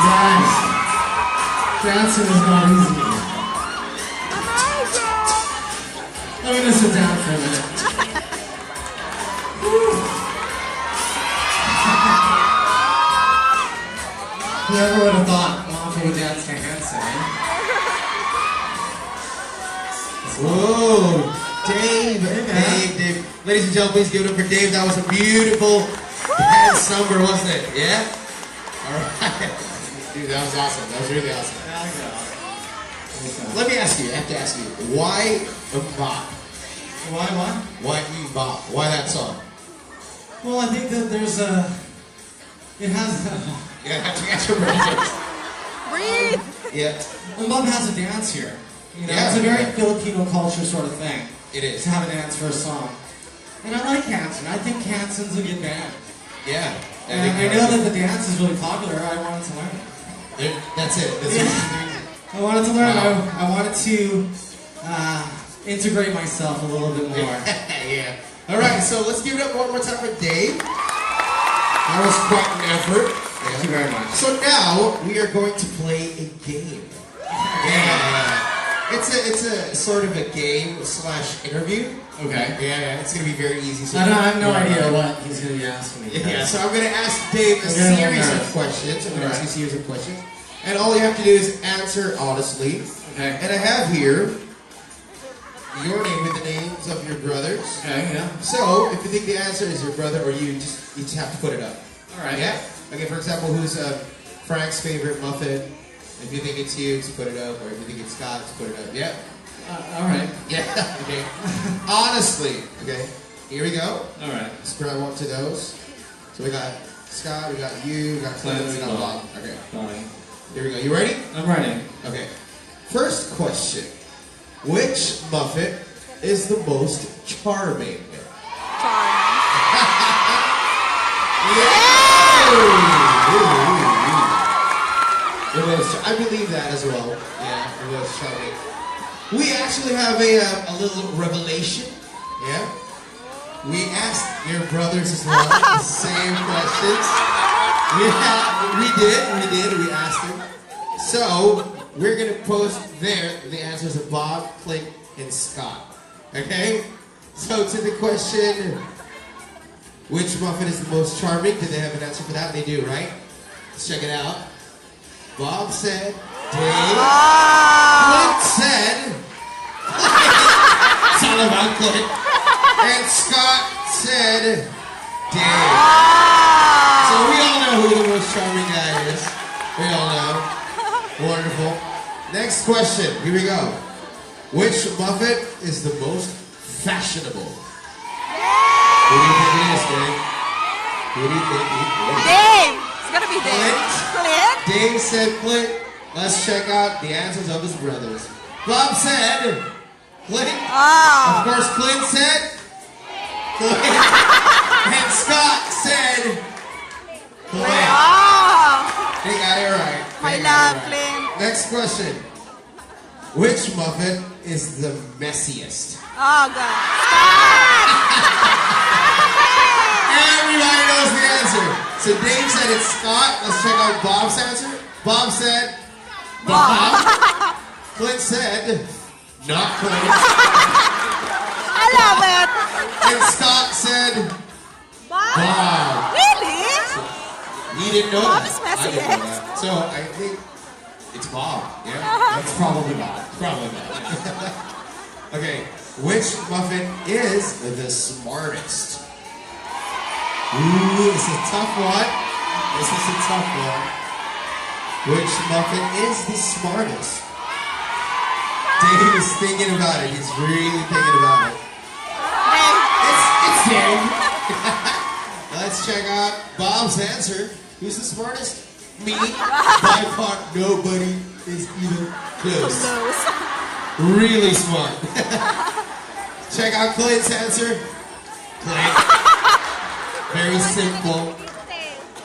Guys, dancing is not easy. I'm gonna sit down for a minute. Whoever would have thought Moffatt would dance to Hanson, eh? Whoa, Dave. Ladies and gentlemen, please give it up for Dave. That was a beautiful dance number, wasn't it? Yeah? Alright. Dude, that was awesome. That was really awesome. Let me ask you, I have to ask you, why Moffatt? Why what? Why Moffatt? Why that song? Well, I think that there's a... It has... Yeah, I have to answer first. Breathe! Yeah. Well, Mom has a dance here. You know, Yeah, it's a very yeah. Filipino culture sort of thing. It is. To have a dance for a song. And I like Hanson. I think Hanson's a good band. Yeah. And I know that the dance is really popular. I wanted to learn it. That's it. That's I wanted to learn. Wow. I wanted to integrate myself a little bit more. Yeah. All right, so let's give it up one more time for Dave. That was quite an effort. Thank you very much. So now we are going to play a game. Yeah. It's a sort of a game / interview. Okay. Yeah. It's gonna be very easy. So I have no idea what he's going to be asking me. Yeah. So I'm gonna ask Dave a series of questions. I'm gonna ask you a series of questions, and all you have to do is answer honestly. Okay. And I have here your name with the names of your brothers. Okay. Yeah. So if you think the answer is your brother or you just have to put it up. All right. Yeah. Okay. For example, who's Frank's favorite Moffatt? If you think it's you, just put it up. Or if you think it's Scott, just put it up. Yeah. All right. Yeah. Okay. Honestly. Okay. Here we go. All right. Let's grab one to those. So we got Scott, we got you, we got Clint, we got Bob. Okay. Fine. Here we go. You ready? I'm ready. Okay. First question. Which Moffatt is the most charming? I believe that as well. Yeah, it was charming. We actually have a little revelation. Yeah. We asked your brothers as well the same questions. We did. We asked them. So we're gonna post there the answers of Bob, Clint, and Scott. Okay. So to the question, which Moffatt is the most charming? Did they have an answer for that? They do, right? Let's check it out. Bob said Dave. Clint said it's all about Clint. And Scott said Dave. So we all know who the most charming guy is. We all know. Wonderful. Next question. Here we go. Which Moffatt is the most fashionable? Who do you think it is, Dave? Who do you think it is? Dave! It's gotta be Dave. Clint? Dave said Clint. Let's check out the answers of his brothers. Bob said Clint. Oh. Of course, Clint said Clint. And Scott said Clint. Oh. They got it right. I love Clint. Next question. Which Moffatt is the messiest? Oh, God. Everybody knows the answer. So Dave said it's Scott. Let's check out Bob's answer. Bob said Bob. Clint said not Clint. I love it. And Scott said Bob? Bob. Really? He didn't know Bob that. is I didn't know messiest. that. So I think it's Bob. Yeah? That's probably not. Probably not. Okay. Which Moffatt is the smartest? Ooh, this is a tough one. This is a tough one. Which Moffatt is the smartest? Dave is thinking about it. He's really thinking about it. It's Dave. Let's check out Bob's answer. Who's the smartest? Me. By far, nobody is even close. Really smart. Check out Clint's answer. Clint. Very simple.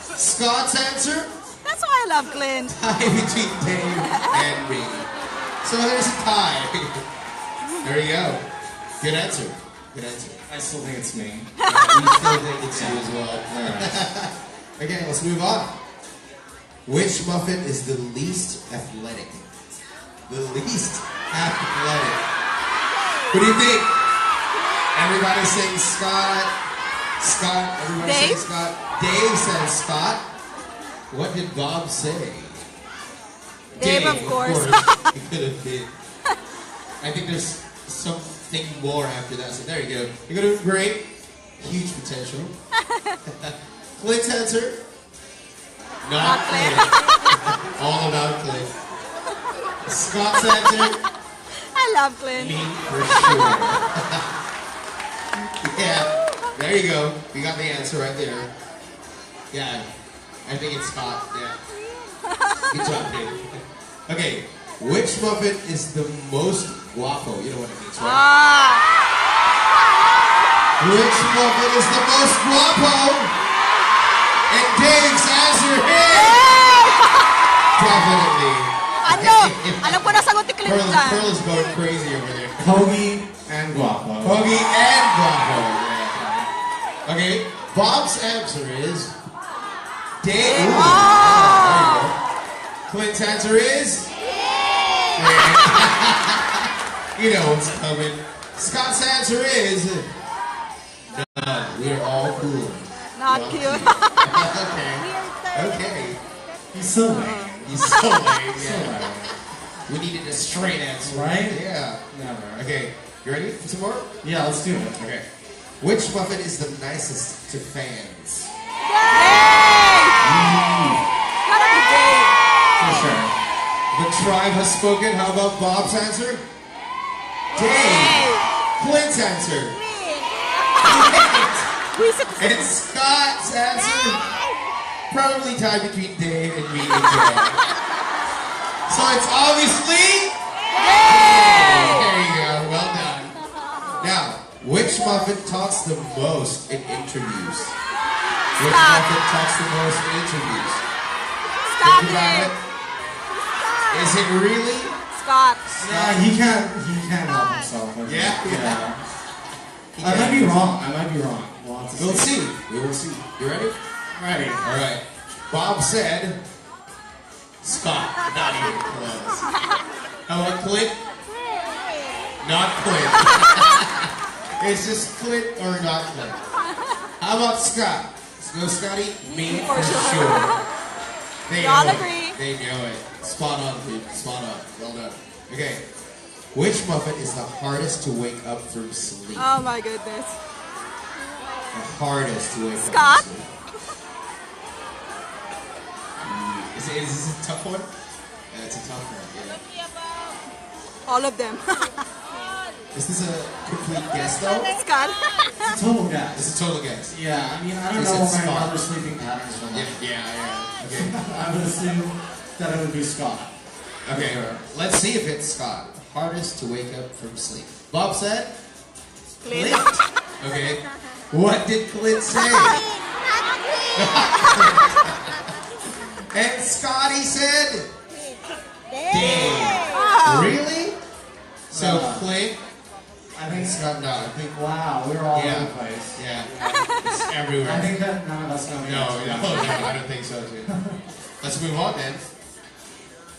Scott's answer. That's why I love Clint. Tie between Dave and me. So there's a tie. There you go. Good answer. Good answer. I still think it's me. You still think it's you as well. Okay, let's move on. Which Muffet is the least athletic? The least athletic. Who do you think? Everybody's saying Scott. Scott. Everybody's saying Dave? Scott. Dave says Scott. What did Bob say? Dave, of course. It could have been. I think there's something more after that. So there you go. You're doing great. Huge potential. Clint's answer? Not Clint. All about Clint. Scott's answer? I love Clint. Me for sure. Yeah, there you go. We got the answer right there. Yeah, I think it's Scott. Yeah. Good job, Dave. Okay, which Muppet is the most guapo? You know what it means, right? Which Muppet is the most guapo? And Dave's answer is definitely. Alam ko na sagot ni Clint dyan. Pearl is going crazy over there. Pogi and Guapo. Pogi and guapo. Yeah. Okay, Bob's answer is Dave. Ooh. There you go. Clint's answer is you know what's coming. Scott's answer is none. We're all cool. Not cute. Okay. Okay. He's so lame. He's so lame. So Yeah. lame. We needed a straight answer. Right? Yeah. Never. Okay. You ready for some more? Yeah, let's do it. Okay. Which Muppet is the nicest to fans? Gotta be Dave. For sure. The tribe has spoken. How about Bob's answer? Dave. Clint's answer. And Scott's answer. Probably tied between Dave and me and Jay. So it's obviously Dave. There you go. Well done. Now, which Muppet talks the most in interviews? Which Scott. Muppet talks the most in interviews? Stop Think about it. it. Is it really? Scott. Yeah, he can't help himself. Yeah. I might be wrong. We'll have to We'll see. We will see. You ready? Ready. All right. Bob said Scott. Not even close. How about Clint? Not Clint. It's just Clint or not Clint. How about Scott? Let's go, Scotty. Me for sure. They Y'all know it. agree. They know it. Spot on, dude. Spot on. Well done. Okay. Which Muppet is the hardest to wake up from sleep? Oh my goodness. The hardest to wake Scott? up from sleep. Is this a tough one? Yeah, it's a tough one. Yeah. All of them. Is this a complete guess though? Scott. It's a total guess. It's a total guess. Yeah, I mean, I don't He know said my Scott. brother's sleeping patterns from Yeah, that. yeah. Okay. I would assume that it would be Scott. Okay. Let's see if it's Scott. Hardest to wake up from sleep. Bob said? Clint. Okay. What did Clint say? And Scotty said? Dave. Really? So Clint? I think Scott, no, I think. wow, we're all Yeah. over the place. Yeah. It's everywhere. I think that none of us know the No, answer. I don't think so too. Let's move on then.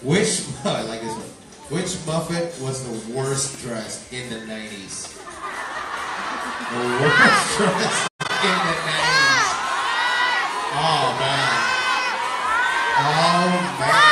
Which, I like this one. Which Muppet was the worst dressed in the 90s? The worst dressed in the 90s. Oh man. Oh man.